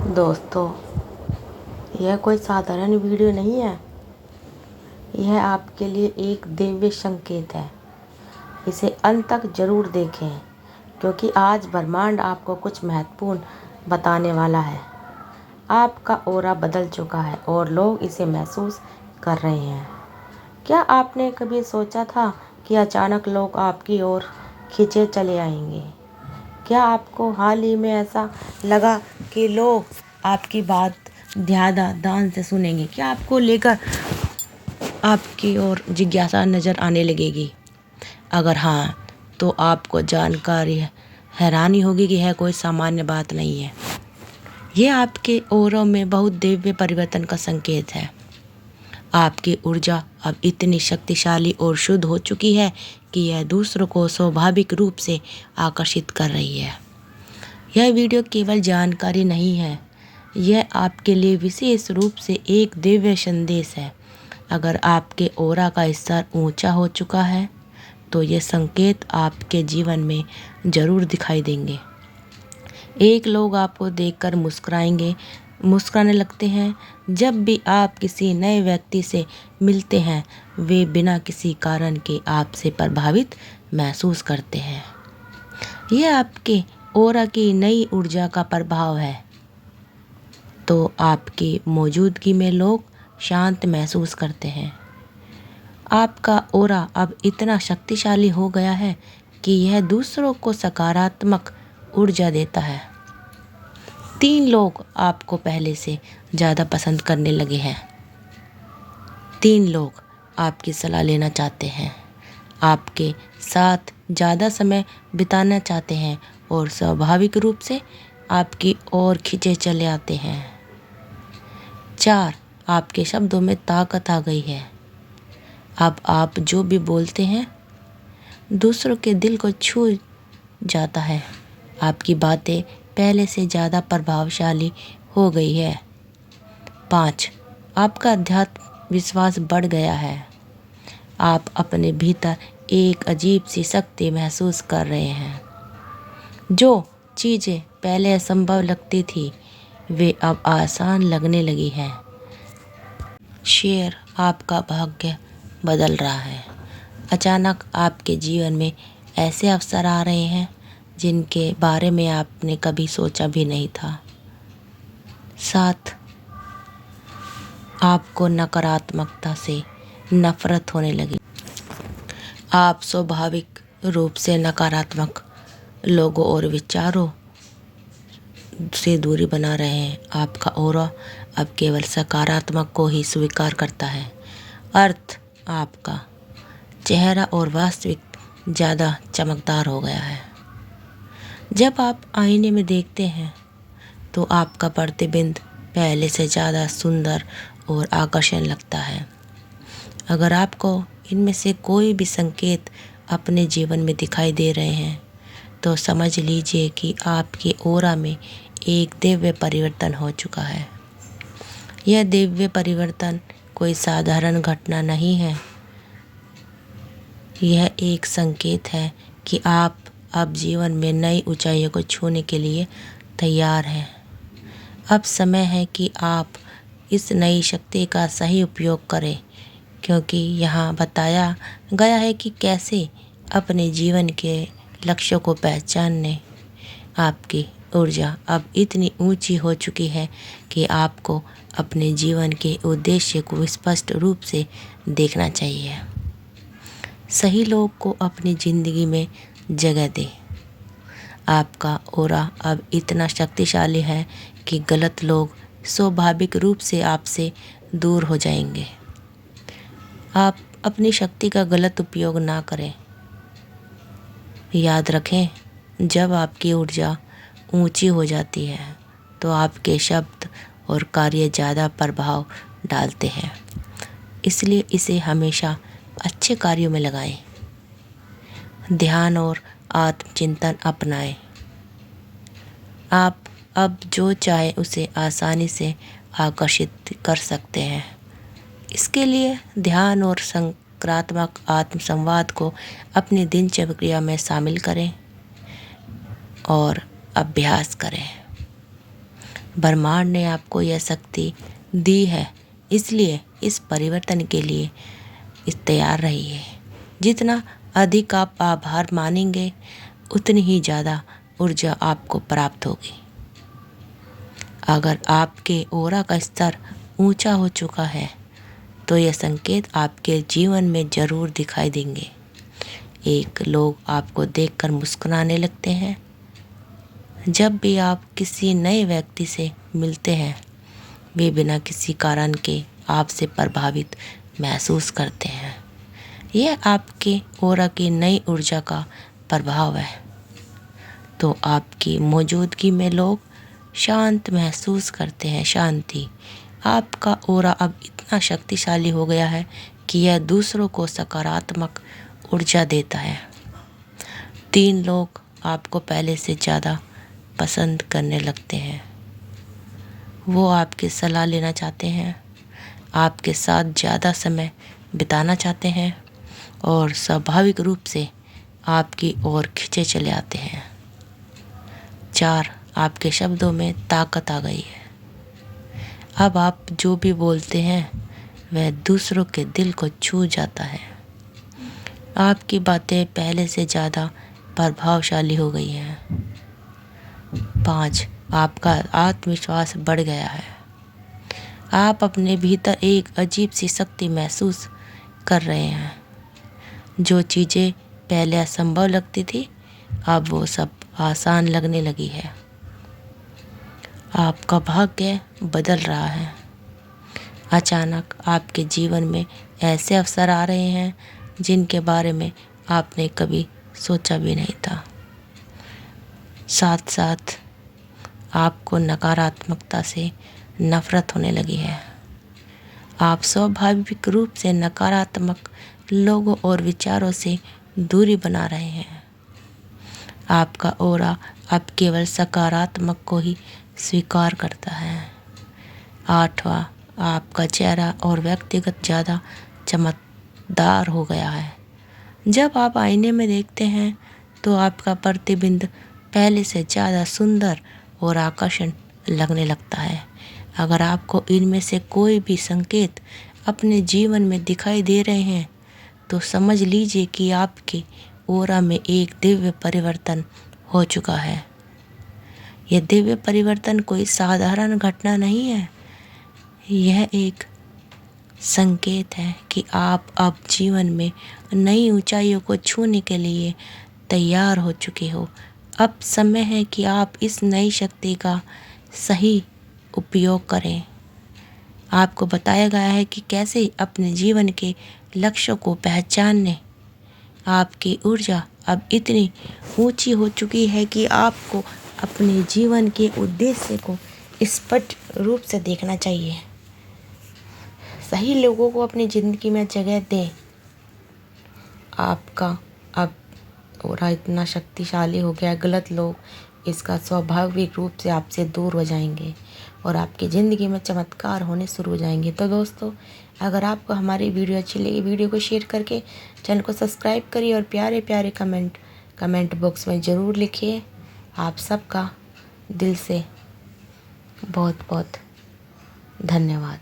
दोस्तों, यह कोई साधारण वीडियो नहीं है। यह आपके लिए एक दिव्य संकेत है। इसे अंत तक जरूर देखें, क्योंकि आज ब्रह्मांड आपको कुछ महत्वपूर्ण बताने वाला है। आपका ऑरा बदल चुका है और लोग इसे महसूस कर रहे हैं। क्या आपने कभी सोचा था कि अचानक लोग आपकी ओर खींचे चले आएंगे? क्या आपको हाल ही में ऐसा लगा कि लोग आपकी बात ध्यान से सुनेंगे? क्या आपको लेकर आपकी ओर जिज्ञासा नज़र आने लगेगी? अगर हाँ, तो आपको जानकारी हैरानी होगी कि यह कोई सामान्य बात नहीं है। यह आपके औरों में बहुत दिव्य परिवर्तन का संकेत है। आपकी ऊर्जा अब इतनी शक्तिशाली और शुद्ध हो चुकी है कि यह दूसरों को स्वाभाविक रूप से आकर्षित कर रही है। यह वीडियो केवल जानकारी नहीं है, यह आपके लिए विशेष रूप से एक दिव्य संदेश है। अगर आपके ऑरा का स्तर ऊंचा हो चुका है, तो ये संकेत आपके जीवन में ज़रूर दिखाई देंगे। एक लोग आपको देखकर मुस्कुराने लगते हैं। जब भी आप किसी नए व्यक्ति से मिलते हैं, वे बिना किसी कारण के आपसे प्रभावित महसूस करते हैं। यह आपके ऑरा की नई ऊर्जा का प्रभाव है। तो आपकी मौजूदगी में लोग शांत महसूस करते हैं। आपका ऑरा अब इतना शक्तिशाली हो गया है कि यह दूसरों को सकारात्मक ऊर्जा देता है। 3 लोग आपको पहले से ज़्यादा पसंद करने लगे हैं। 3 लोग आपकी सलाह लेना चाहते हैं, आपके साथ ज़्यादा समय बिताना चाहते हैं और स्वाभाविक रूप से आपकी ओर खींचे चले आते हैं। 4, आपके शब्दों में ताकत आ गई है। अब आप जो भी बोलते हैं, दूसरों के दिल को छू जाता है। आपकी बातें पहले से ज़्यादा प्रभावशाली हो गई है। 5, आपका अध्यात्म विश्वास बढ़ गया है। आप अपने भीतर एक अजीब सी शक्ति महसूस कर रहे हैं। जो चीज़ें पहले असंभव लगती थी, वे अब आसान लगने लगी हैं। शेर, आपका भाग्य बदल रहा है। अचानक आपके जीवन में ऐसे अवसर आ रहे हैं जिनके बारे में आपने कभी सोचा भी नहीं था। 7, आपको नकारात्मकता से नफरत होने लगी। आप स्वाभाविक रूप से नकारात्मक लोगों और विचारों से दूरी बना रहे हैं। आपका ऑरा अब केवल सकारात्मक को ही स्वीकार करता है। अर्थ, आपका चेहरा और वास्तविक ज़्यादा चमकदार हो गया है। जब आप आईने में देखते हैं, तो आपका प्रतिबिंब पहले से ज़्यादा सुंदर और आकर्षण लगता है। अगर आपको इनमें से कोई भी संकेत अपने जीवन में दिखाई दे रहे हैं, तो समझ लीजिए कि आपके ऑरा में एक दिव्य परिवर्तन हो चुका है। यह दिव्य परिवर्तन कोई साधारण घटना नहीं है। यह एक संकेत है कि आप अब जीवन में नई ऊंचाइयों को छूने के लिए तैयार हैं। अब समय है कि आप इस नई शक्ति का सही उपयोग करें, क्योंकि यहाँ बताया गया है कि कैसे अपने जीवन के लक्ष्यों को पहचानने। आपकी ऊर्जा अब इतनी ऊंची हो चुकी है कि आपको अपने जीवन के उद्देश्य को स्पष्ट रूप से देखना चाहिए। सही लोग को अपनी ज़िंदगी में जगह दें। आपका ऑरा अब इतना शक्तिशाली है कि गलत लोग स्वाभाविक रूप से आपसे दूर हो जाएंगे। आप अपनी शक्ति का गलत उपयोग ना करें। याद रखें, जब आपकी ऊर्जा ऊंची हो जाती है, तो आपके शब्द और कार्य ज़्यादा प्रभाव डालते हैं। इसलिए इसे हमेशा अच्छे कार्यों में लगाएं। ध्यान और आत्मचिंतन अपनाएं। आप अब जो चाहे उसे आसानी से आकर्षित कर सकते हैं। इसके लिए ध्यान और सकारात्मक आत्मसंवाद को अपनी दिनचर्या में शामिल करें और अभ्यास करें। ब्रह्मांड ने आपको यह शक्ति दी है, इसलिए इस परिवर्तन के लिए तैयार रहिए। जितना अधिक आप आभार मानेंगे, उतनी ही ज़्यादा ऊर्जा आपको प्राप्त होगी। अगर आपके ऑरा का स्तर ऊंचा हो चुका है तो यह संकेत आपके जीवन में ज़रूर दिखाई देंगे। एक लोग आपको देखकर मुस्कुराने लगते हैं। जब भी आप किसी नए व्यक्ति से मिलते हैं, वे बिना किसी कारण के आपसे प्रभावित महसूस करते हैं। यह आपके ऑरा की नई ऊर्जा का प्रभाव है। तो आपकी मौजूदगी में लोग शांत महसूस करते हैं। शांति। आपका ऑरा अब इतना शक्तिशाली हो गया है कि यह दूसरों को सकारात्मक ऊर्जा देता है। 3 लोग आपको पहले से ज़्यादा पसंद करने लगते हैं। वो आपकी सलाह लेना चाहते हैं, आपके साथ ज़्यादा समय बिताना चाहते हैं और स्वाभाविक रूप से आपकी ओर खींचे चले आते हैं। 4, आपके शब्दों में ताकत आ गई है। अब आप जो भी बोलते हैं वह दूसरों के दिल को छू जाता है। आपकी बातें पहले से ज़्यादा प्रभावशाली हो गई हैं। 5, आपका आत्मविश्वास बढ़ गया है। आप अपने भीतर एक अजीब सी शक्ति महसूस कर रहे हैं। जो चीज़ें पहले असंभव लगती थी, अब वो सब आसान लगने लगी है। आपका भाग्य बदल रहा है। अचानक आपके जीवन में ऐसे अवसर आ रहे हैं जिनके बारे में आपने कभी सोचा भी नहीं था। साथ साथ आपको नकारात्मकता से नफरत होने लगी है। आप स्वाभाविक रूप से नकारात्मक लोगों और विचारों से दूरी बना रहे हैं। आपका ऑरा अब केवल सकारात्मक को ही स्वीकार करता है। 8वां, आपका चेहरा और व्यक्तिगत ज़्यादा चमकदार हो गया है। जब आप आईने में देखते हैं तो आपका प्रतिबिंब पहले से ज़्यादा सुंदर और आकर्षण लगने लगता है। अगर आपको इनमें से कोई भी संकेत अपने जीवन में दिखाई दे रहे हैं तो समझ लीजिए कि आपके ऑरा में एक दिव्य परिवर्तन हो चुका है। यह दिव्य परिवर्तन कोई साधारण घटना नहीं है। यह एक संकेत है कि आप अब जीवन में नई ऊंचाइयों को छूने के लिए तैयार हो चुके हो। अब समय है कि आप इस नई शक्ति का सही उपयोग करें। आपको बताया गया है कि कैसे अपने जीवन के लक्ष्यों को पहचानने। आपकी ऊर्जा अब इतनी ऊंची हो चुकी है कि आपको अपने जीवन के उद्देश्य को स्पष्ट रूप से देखना चाहिए। सही लोगों को अपनी ज़िंदगी में जगह दें। आपका अब ऑरा इतना शक्तिशाली हो गया, गलत लोग इसका स्वाभाविक रूप से आपसे दूर हो जाएंगे और आपकी ज़िंदगी में चमत्कार होने शुरू हो जाएंगे। तो दोस्तों, अगर आपको हमारी वीडियो अच्छी लगी, वीडियो को शेयर करके चैनल को सब्सक्राइब करिए और प्यारे प्यारे कमेंट बॉक्स में ज़रूर लिखिए। आप सबका दिल से बहुत बहुत धन्यवाद।